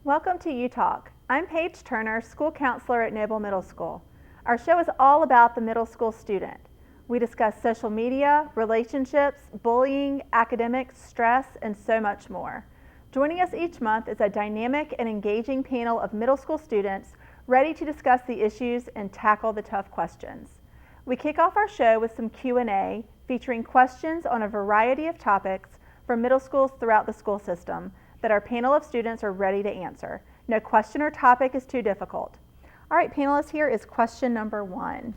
Welcome to U-Talk. I'm Paige Turner, school counselor at Noble Middle School. Our show is all about the middle school student. We discuss social media, relationships, bullying, academics, stress, and so much more. Joining us each month is a dynamic and engaging panel of middle school students ready to discuss the issues and tackle the tough questions. We kick off our show with some Q&A featuring questions on a variety of topics from middle schools throughout the school system that our panel of students are ready to answer. No question or topic is too difficult. All right, panelists, here is question number 1.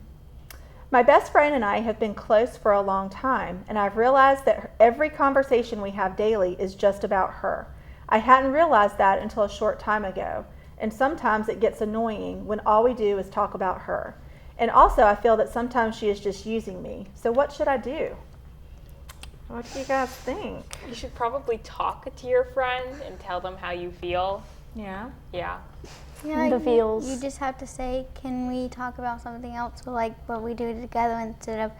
My best friend and I have been close for a long time, and I've realized that every conversation we have daily is just about her. I hadn't realized that until a short time ago, and sometimes it gets annoying when all we do is talk about her. And also, I feel that sometimes she is just using me. So what should I do? What do you guys think? You should probably talk to your friend and tell them how you feel. Yeah? Yeah. Yeah, The feels. You just have to say, can we talk about something else, like what we do together, instead of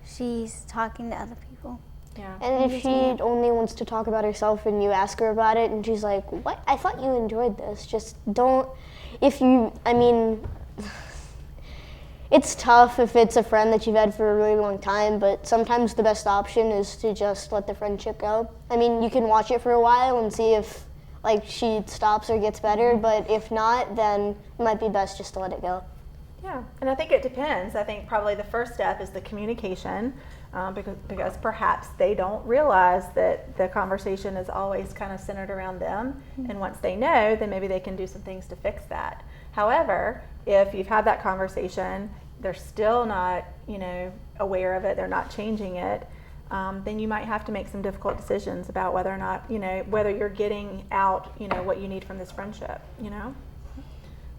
she's talking to other people. Yeah. And if she only wants to talk about herself and you ask her about it and she's like, what? I thought you enjoyed this. Just don't, it's tough if it's a friend that you've had for a really long time, but sometimes the best option is to just let the friendship go. I mean, you can watch it for a while and see if she stops or gets better, but if not, then it might be best just to let it go. Yeah, and I think it depends. I think probably the first step is the communication, because perhaps they don't realize that the conversation is always kind of centered around them, and once they know, then maybe they can do some things to fix that. However, if you've had that conversation, they're still not, aware of it, they're not changing it, then you might have to make some difficult decisions about whether or not, whether you're getting out, what you need from this friendship,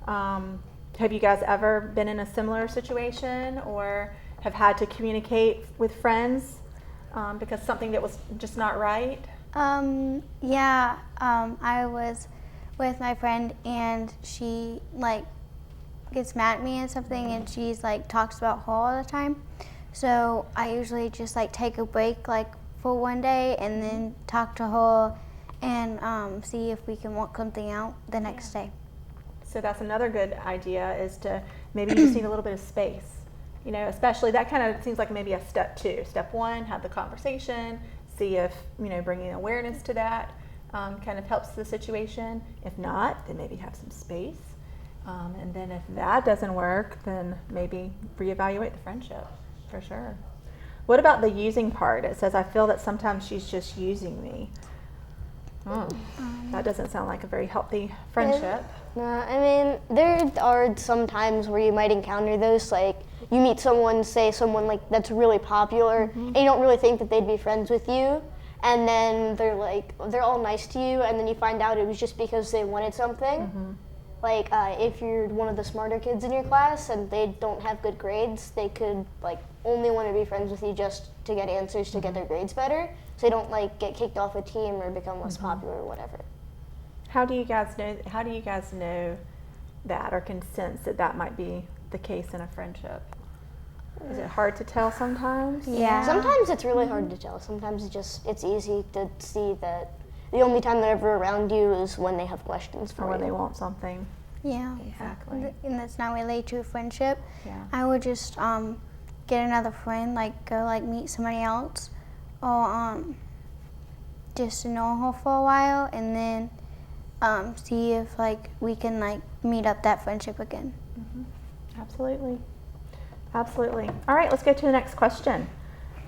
Have you guys ever been in a similar situation or have had to communicate with friends because something that was just not right? I was with my friend and she gets mad at me and something, and she's talks about her all the time. So I usually just take a break for one day and then talk to her and see if we can work something out the next day. So that's another good idea, is to maybe you just need a little bit of space. Especially that kind of seems like maybe a step 2. Step 1, have the conversation, see if, bringing awareness to that kind of helps the situation. If not, then maybe have some space. And then if that doesn't work, then maybe reevaluate the friendship, for sure. What about the using part? It says, I feel that sometimes she's just using me. That doesn't sound like a very healthy friendship. No, there are some times where you might encounter those, you meet someone that's really popular, and you don't really think that they'd be friends with you, and then they're all nice to you, and then you find out it was just because they wanted something. If you're one of the smarter kids in your class and they don't have good grades, they could only want to be friends with you just to get answers to get their grades better, so they don't get kicked off a team or become less popular or whatever. How do you guys know that, or can sense that might be the case in a friendship? Is it hard to tell sometimes? Yeah. Sometimes it's really hard to tell. Sometimes it's easy to see that the only time they're ever around you is when they have questions for Or you. when they want something. Yeah. Exactly. And that's not really true friendship. Yeah. I would just get another friend, go meet somebody else, or just to know her for a while, and then see if we can meet up that friendship again. Absolutely. All right, let's go to the next question.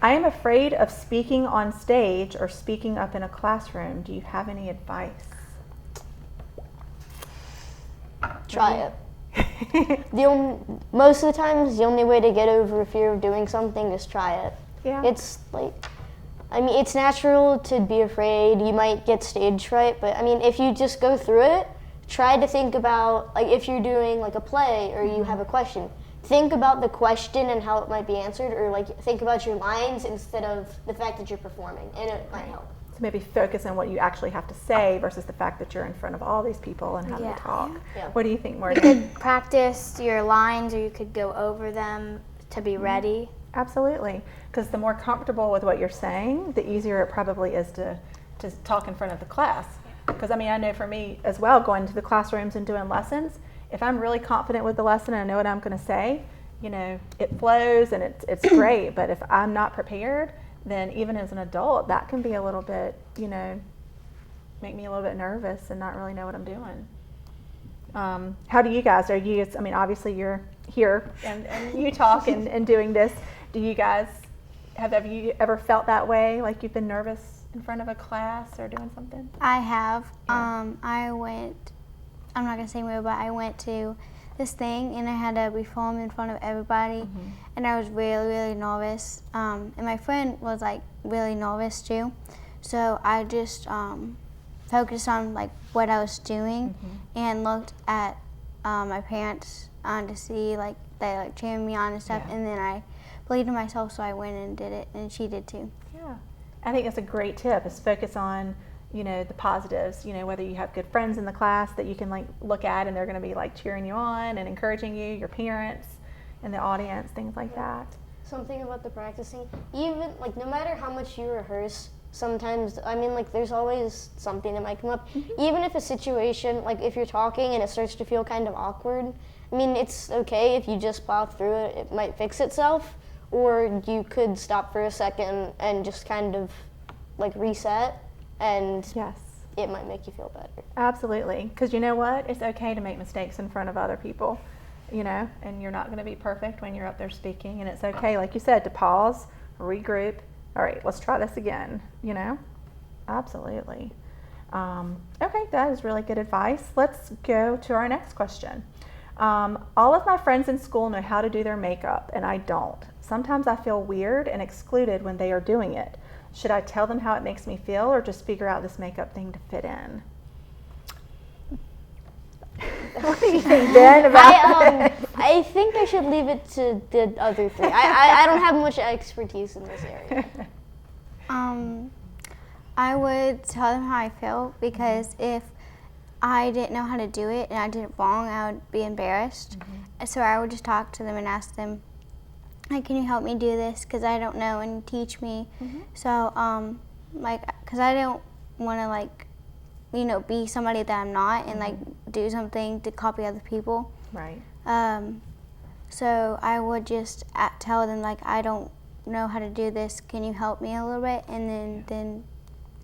I am afraid of speaking on stage or speaking up in a classroom. Do you have any advice? Try it. Most of the times, the only way to get over fear of doing something is try it. Yeah. It's it's natural to be afraid. You might get stage fright, but if you just go through it, try to think about, if you're doing a play or you have a question, think about the question and how it might be answered, or think about your lines instead of the fact that you're performing, and it might help. So maybe focus on what you actually have to say versus the fact that you're in front of all these people and having to talk. Yeah. What do you think, You Morgan? could practice your lines, or you could go over them to be ready. Absolutely, because the more comfortable with what you're saying, the easier it probably is to talk in front of the class. Because I mean, I know for me as well, going to the classrooms and doing lessons, if I'm really confident with the lesson and I know what I'm going to say, you know, it flows and it's great. But if I'm not prepared, then even as an adult, that can be a little bit, you know, make me a little bit nervous and not really know what I'm doing. How do you guys, I mean, obviously you're here and you talk and doing this. Do you guys, have you ever felt that way? Like you've been nervous in front of a class or doing something? I have. Yeah. I'm not going to say where, but I went to this thing and I had to perform in front of everybody. And I was really, really nervous. And my friend was like really nervous too. So I just focused on like what I was doing and looked at my parents to see like they like cheering me on and stuff. Yeah. And then I believed in myself, so I went and did it, and she did too. Yeah, I think that's a great tip, is focus on, you know, the positives, you know, whether you have good friends in the class that you can like look at and they're going to be like cheering you on and encouraging you, your parents and the audience, things like that. Something about the practicing, even like no matter how much you rehearse, sometimes, I mean, like there's always something that might come up. Even if a situation, like if you're talking and it starts to feel kind of awkward, I mean, it's okay if you just plow through it, it might fix itself. Or you could stop for a second and just kind of like reset, and Yes, it might make you feel better. absolutely. Because you know what? It's okay to make mistakes in front of other people, you know, and you're not going to be perfect when you're up there speaking. And it's okay, like you said, to pause, regroup. All right, let's try this again, you know? Absolutely. Okay, that is really good advice. Let's go to our next question. All of my friends in school know how to do their makeup, and I don't. Sometimes I feel weird and excluded when they are doing it. Should I tell them how it makes me feel, or just figure out this makeup thing to fit in? What do you think, Ben, about this? I think I should leave it to the other three. I don't have much expertise in this area. I would tell them how I feel, because if I didn't know how to do it and I did it wrong, I would be embarrassed. So I would just talk to them and ask them, like, can you help me do this? Because I don't know, and teach me. So, like, because I don't want to, like, you know, be somebody that I'm not and, like, do something to copy other people. Right. So I would just tell them, like, I don't know how to do this. Can you help me a little bit? And then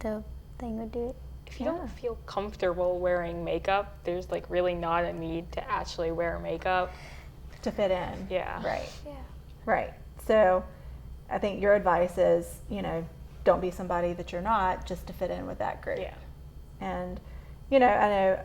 the thing would do it. If you don't feel comfortable wearing makeup, there's like really not a need to actually wear makeup. To fit in. Yeah. Right. Yeah. Right. So I think your advice is, you know, don't be somebody that you're not just to fit in with that group. Yeah. And, you know, I know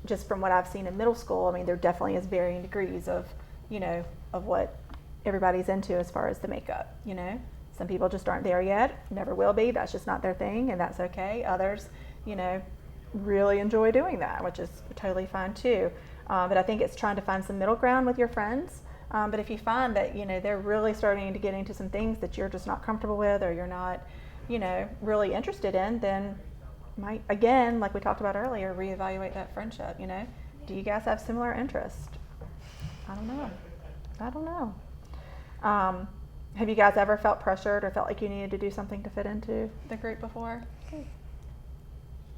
just from what I've seen in middle school, I mean, there definitely is varying degrees of, you know, of what everybody's into as far as the makeup, you know. Some people just aren't there yet, never will be. That's just not their thing, and that's okay. Others, you know, really enjoy doing that, which is totally fine too. But I think it's trying to find some middle ground with your friends. But if you find that, you know, they're really starting to get into some things that you're just not comfortable with, or you're not, you know, really interested in, then might, again, like we talked about earlier, reevaluate that friendship, you know. Do you guys have similar interests? I don't know. Have you guys ever felt pressured or felt like you needed to do something to fit into the group before?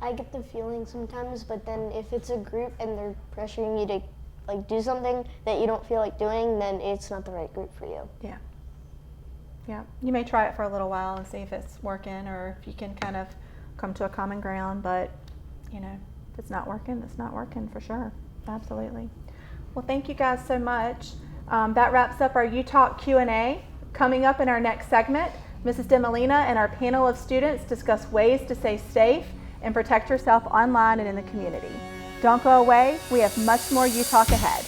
I get the feeling sometimes, but then if it's a group and they're pressuring you to like do something that you don't feel like doing, then it's not the right group for you. Yeah. Yeah. You may try it for a little while and see if it's working, or if you can kind of come to a common ground, but you know, if it's not working, it's not working for sure. Absolutely. Well, thank you guys so much. That wraps up our UTalk Q&A. Coming up in our next segment, Mrs. DeMolina and our panel of students discuss ways to stay safe and protect yourself online and in the community. Don't go away. We have much more UTalk ahead.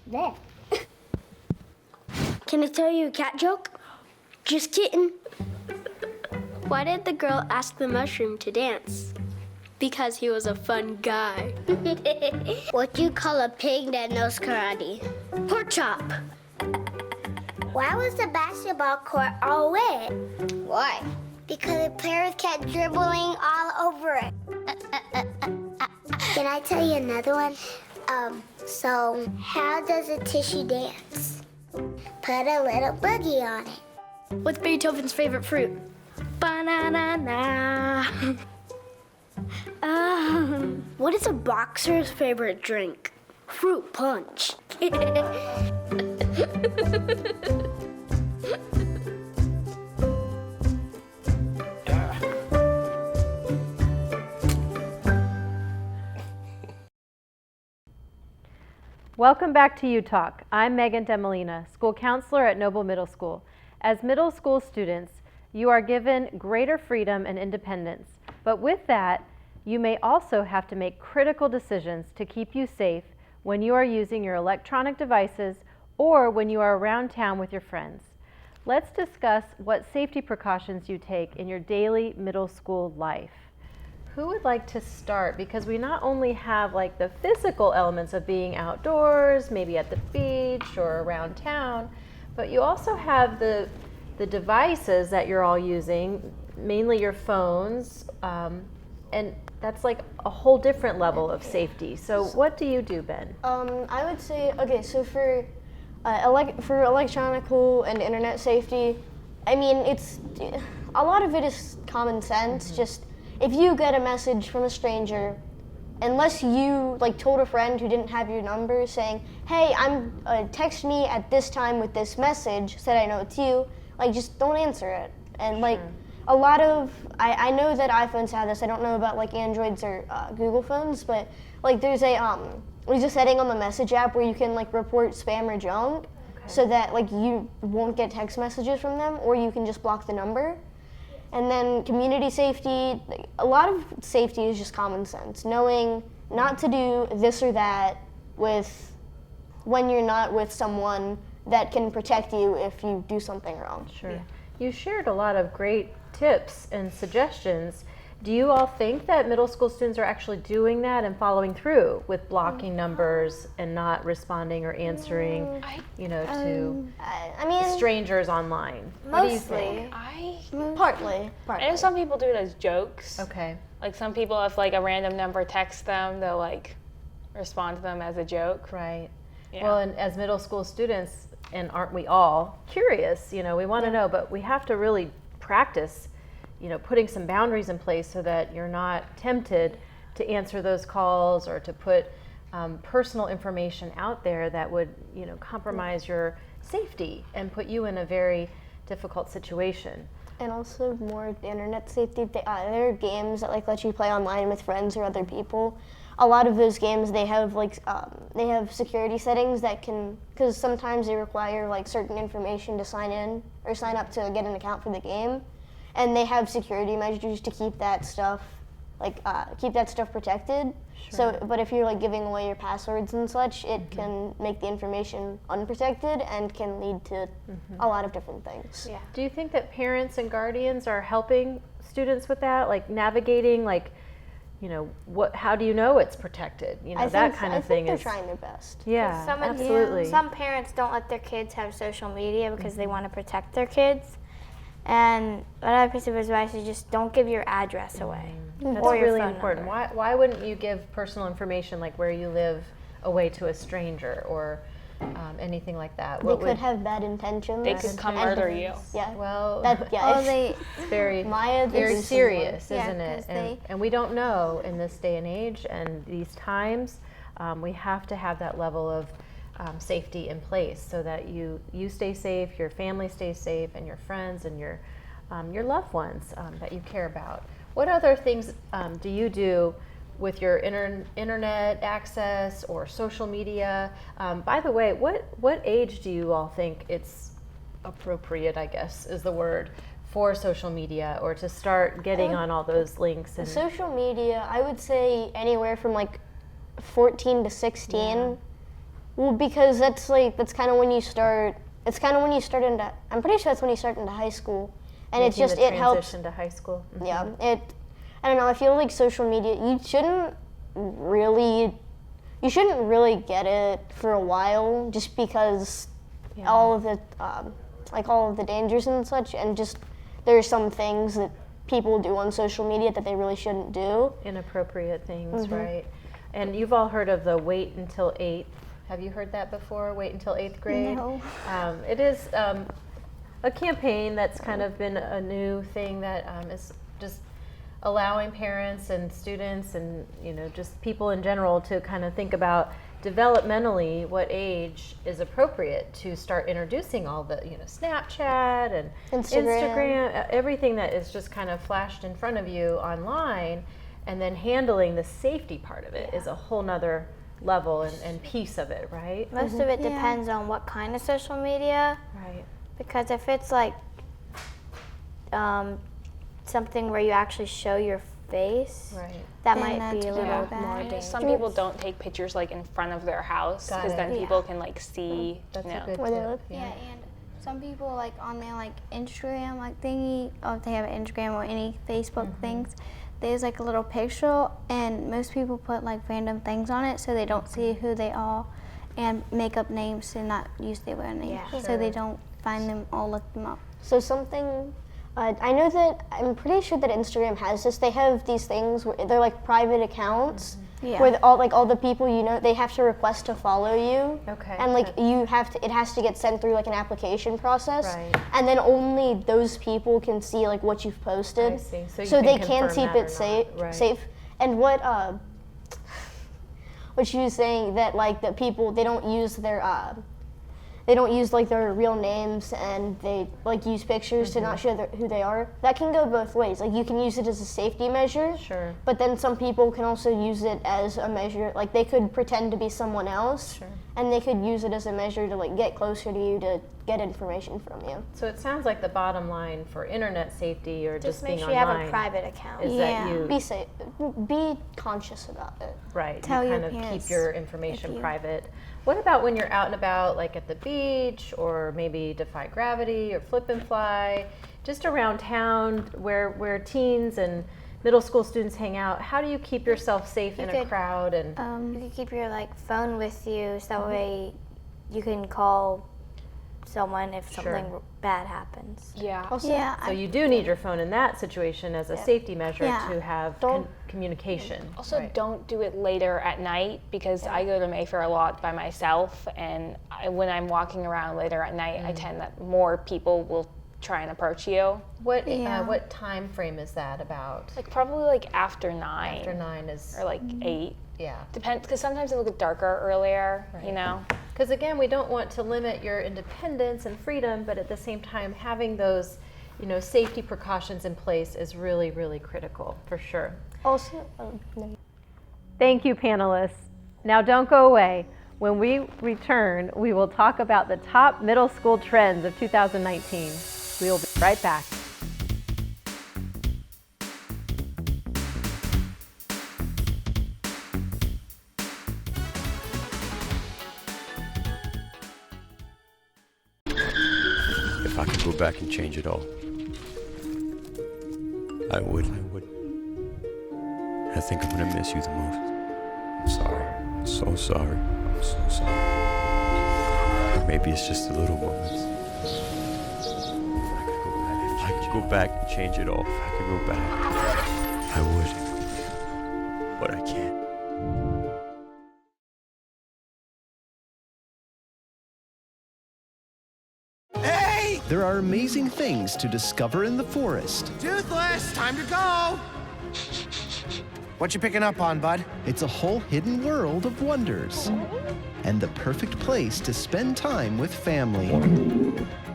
There. Can I tell you a cat joke? Just kidding. Why did the girl ask the mushroom to dance? Because he was a fun guy. What do you call a pig that knows karate? Pork chop. Why was the basketball court all wet? Why? Because the players kept dribbling all over it. Can I tell you another one? So how does a tissue dance? Put a little boogie on it. What's Beethoven's favorite fruit? Banana. What is a boxer's favorite drink? Fruit punch. Welcome back to U-Talk. I'm Megan Demolina, school counselor at Noble Middle School. As middle school students, you are given greater freedom and independence, but with that, you may also have to make critical decisions to keep you safe when you are using your electronic devices or when you are around town with your friends. Let's discuss what safety precautions you take in your daily middle school life. Who would like to start? Because we not only have like the physical elements of being outdoors, maybe at the beach or around town, but you also have the devices that you're all using, mainly your phones, and that's like a whole different level of safety. So what do you do, Ben? I would say, okay, so for electronical and internet safety, I mean, it's a lot of it is common sense. Just if you get a message from a stranger, unless you like told a friend who didn't have your number saying, "Hey, text me at this time with this message," said I know it's you, like just don't answer it. And like a lot of I know that iPhones have this. I don't know about like Androids or Google phones, but like there's a setting on the message app where you can like report spam or junk, so that like you won't get text messages from them, or you can just block the number. And then community safety, a lot of safety is just common sense, knowing not to do this or that when you're not with someone that can protect you if you do something wrong. Sure. Yeah. You shared a lot of great tips and suggestions. Do you all think that middle school students are actually doing that and following through with blocking numbers and not responding or answering, to I mean, strangers online? What do you think? Partly. I know some people do it as jokes. Okay. Like some people, if like a random number texts them, they'll like respond to them as a joke. Right. Yeah. Well, and as middle school students, and aren't we all curious, we want to know, but we have to really practice putting some boundaries in place so that you're not tempted to answer those calls or to put personal information out there that would, compromise your safety and put you in a very difficult situation. And also more internet safety. There are games that like let you play online with friends or other people. A lot of those games they have they have security settings that can, because sometimes they require like certain information to sign in or sign up to get an account for the game. And they have security measures to keep that stuff protected. Sure. So, but if you're like giving away your passwords and such, it can make the information unprotected and can lead to a lot of different things. Yeah. Do you think that parents and guardians are helping students with that, like navigating, how do you know it's protected? That kind of thing. I think they're trying their best. Yeah, absolutely. Some parents don't let their kids have social media because they want to protect their kids. And another piece of advice is just don't give your address away. That's really important. Why wouldn't you give personal information like where you live away to a stranger or anything like that? They could have bad intentions. They could come murder you. Yeah. Well, they it's very, Maya, very serious, isn't Yeah, it? And we don't know in this day and age and these times, we have to have that level of safety in place so that you stay safe, your family stays safe, and your friends and your loved ones that you care about. What other things do you do with your internet access or social media? By the way, what age do you all think it's appropriate, I guess is the word, for social media or to start getting on all those links? And social media, I would say anywhere from like 14 to 16. Yeah. Well, because that's kind of when you start. It's kind of when you start into. I'm pretty sure that's when you start into high school, and it's just it helps. Transition to high school. Mm-hmm. Yeah, I don't know. I feel like social media. You shouldn't really get it for a while, just because all of the all of the dangers and such, and just there's some things that people do on social media that they really shouldn't do. Inappropriate things, right? And you've all heard of the wait until 8th. Have you heard that before? Wait until 8th grade? No. It is a campaign that's kind of been a new thing that is just allowing parents and students and just people in general to kind of think about developmentally what age is appropriate to start introducing all the Snapchat and Instagram, everything that is just kind of flashed in front of you online, and then handling the safety part of it is a whole nother level and piece of it, right? Most of it depends on what kind of social media. Right. Because if it's like something where you actually show your face, that Then might that's be a really little bad. more Yeah, dangerous. some people don't take pictures like in front of their house Got because it. then people can like see. That's you know. a good Where they tip. live. Yeah, and some people like on their like Instagram like thingy, or if they have an Instagram or any Facebook things, there's like a little picture, and most people put like random things on it so they don't see who they are, and make up names to not use their real name, so they don't find them or look them up. So something, I know that, I'm pretty sure that Instagram has this. They have these things where they're like private accounts, where all the people they have to request to follow you. Okay. And like it has to get sent through like an application process. Right. And then only those people can see like what you've posted. I see. So you So can they can confirm keep that or it safe. not. Right. Safe. And what she was saying, that like that people, they don't use like their real names, and they like use pictures to not show who they are. That can go both ways. Like you can use it as a safety measure, Sure. but then some people can also use it as a measure, like they could pretend to be someone else, and they could use it as a measure to like get closer to you, to get information from you. So it sounds like the bottom line for internet safety or Just being make sure you online have a private account. is that you Be safe, be conscious about it. Tell you your kind of parents keep your information if you- private. What about when you're out and about, like at the beach, or maybe Defy Gravity or Flip and Fly, just around town where teens and middle school students hang out? How do you keep yourself safe in a crowd? And You can keep your phone with you, so that way you can call someone if something bad happens. Yeah. Also, so you do need your phone in that situation as a safety measure Yeah. to have communication. Also, don't do it later at night, because I go to Mayfair a lot by myself, and when I'm walking around later at night, I tend that more people will try and approach you. What time frame is that about? Like probably like after 9. After 9 is or like 8. yeah. Depends, because sometimes it'll get darker earlier. You know. Because again, we don't want to limit your independence and freedom, but at the same time, having those, safety precautions in place is really, really critical, for sure. Also, Thank you, panelists. Now don't go away. When we return, we will talk about the top middle school trends of 2019. We will be right back. If I could go back and change it all, I would. I think I'm gonna miss you the most. I'm sorry. I'm so sorry. I'm so sorry. Or maybe it's just the little moments. If I could go back and change it all, if I could go back, I would. But I can't. There are amazing things to discover in the forest. Toothless, time to go! What you picking up on, bud? It's a whole hidden world of wonders. And the perfect place to spend time with family.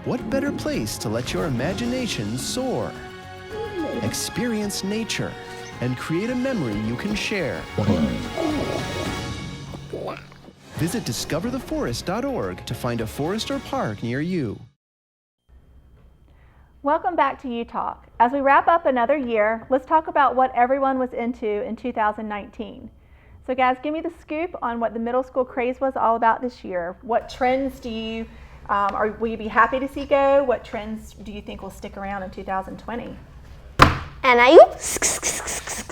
What better place to let your imagination soar? Experience nature and create a memory you can share. Visit discovertheforest.org to find a forest or park near you. Welcome back to UTalk. As we wrap up another year, let's talk about what everyone was into in 2019. So guys, give me the scoop on what the middle school craze was all about this year. What trends do you, will you be happy to see go? What trends do you think will stick around in 2020? and I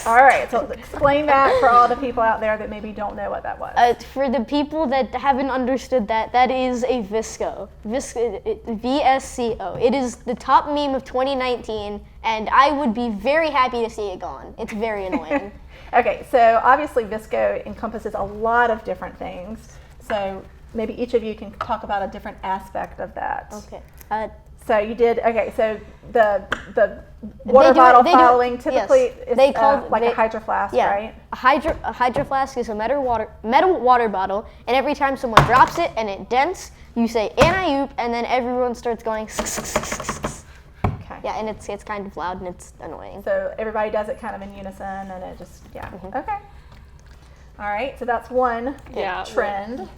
All right, so explain that for all the people out there that maybe don't know what that was. For the people that haven't understood that, that is a VSCO. VSCO. It is the top meme of 2019, and I would be very happy to see it gone. It's very annoying. Okay, so obviously VSCO encompasses a lot of different things. So maybe each of you can talk about a different aspect of that. Okay. So you did, okay, so the water bottle following typically is like a hydro flask, right? A hydro flask is a metal water bottle, and every time someone drops it and it dents, you say "Anna-oop," and then everyone starts going. Okay. Yeah, and it's kind of loud and it's annoying. So everybody does it kind of in unison, and it just Okay. All right, so that's one trend.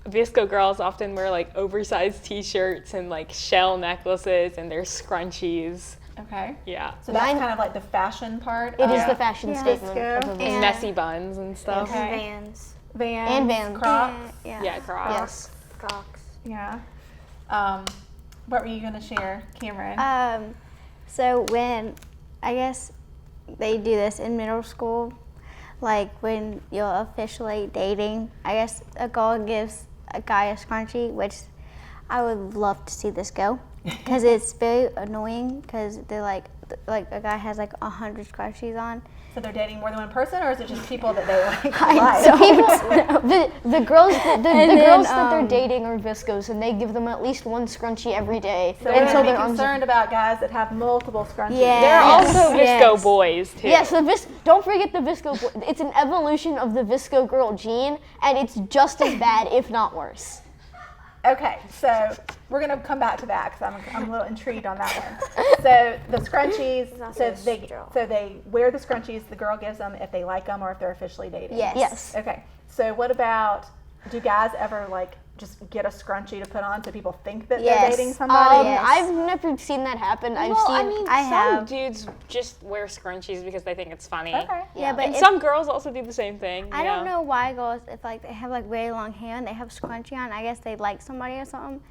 VSCO girls often wear like oversized t-shirts and like shell necklaces and their scrunchies. Okay. Yeah. So that's kind of like the fashion part. It is the fashion statement. And messy buns and stuff. Okay. Vans. And Vans. Crocs. Yeah, Crocs. Yes. Crocs. Yeah. What were you going to share, Cameron? So when, I guess they do this in middle school, like when you're officially dating, I guess a girl gives a guy a scrunchie, which I would love to see this go, because it's very annoying, because they're like a guy has like 100 scrunchies on. So they're dating more than one person, or is it just people that they like? The girls that they're dating are VSCOs, and they give them at least one scrunchie every day. So we're going to be concerned about guys that have multiple scrunchies. Yeah. There are also VSCO boys too. Yes, don't forget the VSCO boy. It's an evolution of the VSCO girl gene, and it's just as bad, if not worse. Okay, so we're going to come back to that because I'm a little intrigued on that one. So the scrunchies, so they wear the scrunchies the girl gives them if they like them or if they're officially dating. Yes. Okay, so what about, do guys ever like just get a scrunchie to put on so people think that they're dating somebody? I've never seen that happen. Some dudes just wear scrunchies because they think it's funny. Okay. Yeah, but And some girls also do the same thing. I don't know why girls, if like they have like very long hair and they have scrunchie on, I guess they like somebody or something.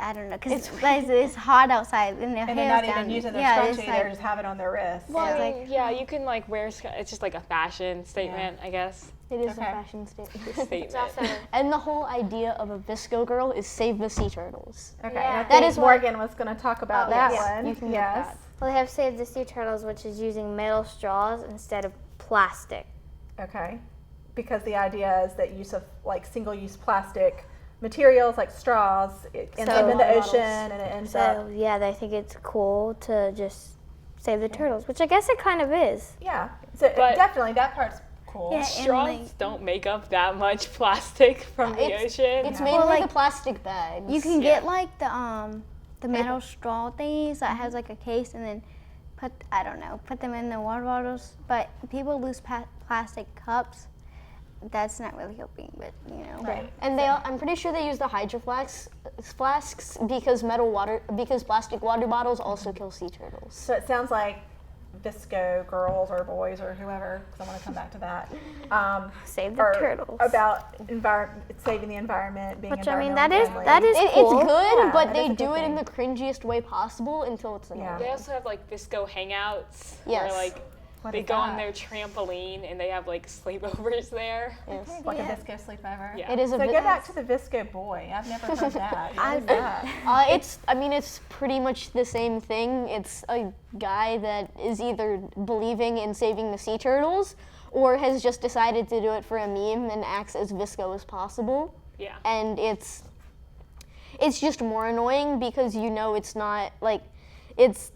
I don't know, because it's hot outside and their And hair they're not is even down. using their Yeah, scrunchie, it's they like, just have it on their wrist. Well, you can like wear, it's just like a fashion statement, I guess. It is a fashion statement. Statement. And the whole idea of a VSCO girl is save the sea turtles. Okay, Yeah. and I think Morgan was going to talk about that one. You can get that. Well, they have Save the Sea Turtles, which is using metal straws instead of plastic. Okay, because the idea is that use of like single-use plastic materials like straws it ends up in the ocean and it ends up. So yeah, they think it's cool to just save the turtles, which I guess it kind of is. Yeah, so But- definitely that part's cool. Yeah, Straws don't make up that much plastic from the ocean. It's mainly the plastic bags. you can get like the metal straw thingies that has like a case and then put them in the water bottles. But people lose plastic cups. That's not really helping, but you know. Right. And I'm pretty sure they use the hydro flasks because plastic water bottles also kill sea turtles. So it sounds like VSCO girls or boys or whoever, because I want to come back to that. Save the turtles. About saving the environment, being Which I mean, environmentally that is It's cool. good, Yeah, but that they is a do good it in thing. the cringiest way possible until it's annoying. Yeah. They also have like VSCO hangouts Yes. where like What they is go on that? their trampoline and they have like sleepovers there. Yes. Like a VSCO sleepover. Yeah. It is a So bit. go back to the VSCO boy. I've never heard that. What is that? It's pretty much the same thing. It's a guy that is either believing in saving the sea turtles or has just decided to do it for a meme and acts as VSCO as possible. Yeah. And it's just more annoying because it's not like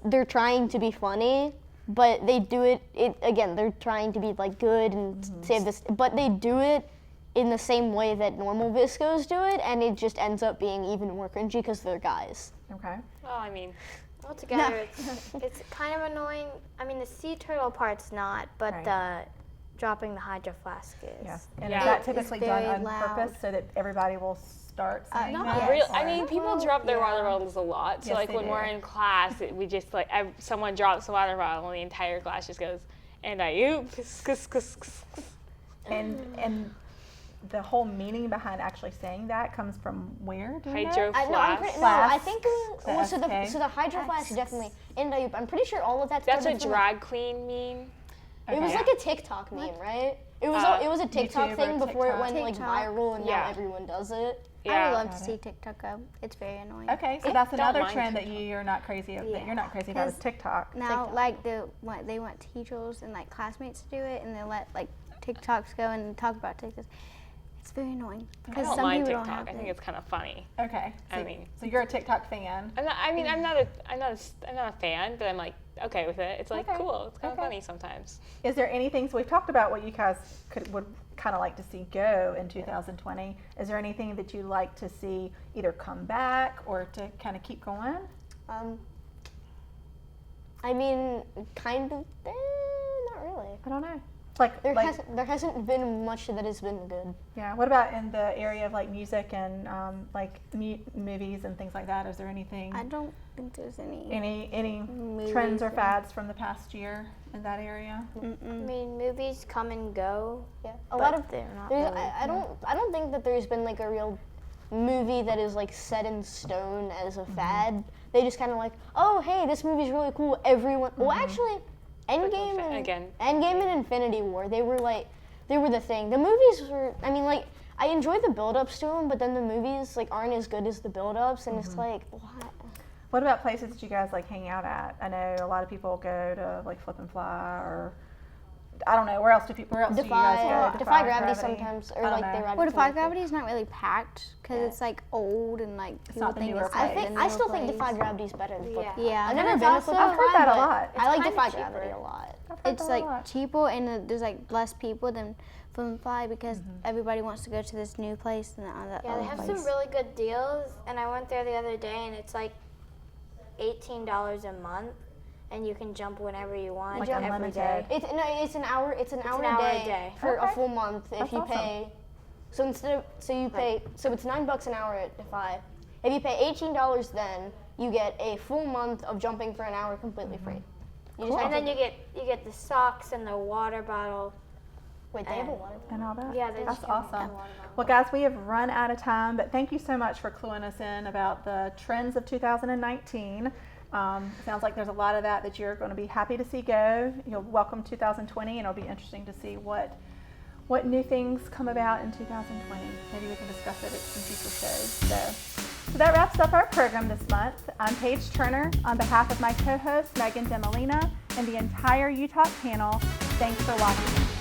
they're trying to be funny, but they do it again, they're trying to be like good and save this, but they do it in the same way that normal VSCOs do it, and it just ends up being even more cringy because they're guys. Okay. Well, I mean, Altogether, it's kind of annoying. I mean, the sea turtle part's not, but Right. the dropping the hydro flask is. Yeah. And Yeah. is that It's typically done very on loud. purpose so that everybody will start saying not that? real. I Or- mean, people drop their water bottles a lot. So Yes, like they when do. we're in class, we just like someone drops a water bottle and the entire class just goes, and and the whole meaning behind actually saying that comes from where? Do you know? hydro I flask. think The so the hydro flask definitely. And I'm pretty sure all of that's That's a coming from, drag queen meme. It was Okay. like a TikTok meme, right? It was a TikTok YouTube thing or before it TikTok. went like TikTok. viral, and now Yeah. everyone does it. I Yeah. would love to see TikTok go. It's very annoying. Okay, so that's another mind trend that TikTok. you're not crazy that you're not crazy about is TikTok. Now, like they want teachers and like classmates to do it, and they let like TikToks go and talk about TikToks. It's very annoying I because don't some mind people TikTok. don't have I think it. it's kind of funny. Okay. So, I mean- so you're a TikTok fan. I'm not a fan, but I'm like okay with it. It's like Okay. cool. It's kind of Okay. funny sometimes. Is there anything? So we've talked about what you guys would kind of like to see go in 2020. Is there anything that you like to see either come back or to kind of keep going? I mean, kind of. Not really. I don't know. Like There hasn't been much that has been good. yeah. What about in the area of like music and like movies and things like that? Is there anything? I don't think there's any. Any Movies, trends or yeah. fads from the past year in that area? I mean, movies come and go. Yeah, a lot of. They're not There's, really. I don't think that there's been like a real movie that is like set in stone as a fad. They just kind of like, oh hey, this movie's really cool. Everyone. Well, actually, Endgame and Infinity War. They were the thing. The movies were. I mean, like I enjoy the build-ups to them, but then the movies like aren't as good as the build-ups, and it's like what. What about places that you guys like hang out at? I know a lot of people go to like Flip and Fly or I don't know where else do you guys go? Defy Gravity sometimes, or I don't like know. they ride. Well, it Defy to Gravity is not really packed because it's like old and like people not the think newer it's place. like I still think Defy Gravity is better than Flip. Yeah. Yeah, I've never it's been to also- Flip. I've heard that a but lot. I like kinda Defy cheaper. Gravity a lot. I've heard it's that a like lot. cheaper and there's like less people than Flip and Fly because everybody wants to go to this new place and that Yeah, other they have place. some really good deals, and I went there the other day, and it's like $18 a month, and you can jump whenever you want, Like every unlimited. day. It's an hour. It's an hour an hour a a day. for a Okay. full month if That's you awesome. pay. So it's $9 an hour at Defy. If you pay $18, then you get a full month of jumping for an hour completely free. You just have And then to, you get the socks and the water bottle. wait, they have a water. And all that. Yeah, they That's just have awesome. a water bottle. Well, guys, we have run out of time, but thank you so much for cluing us in about the trends of 2019. Sounds like there's a lot of that you're going to be happy to see go. You'll welcome 2020, and it'll be interesting to see what new things come about in 2020. Maybe we can discuss it at some future shows. So that wraps up our program this month. I'm Paige Turner. On behalf of my co-host Megan DeMolina and the entire Utah panel, thanks for watching.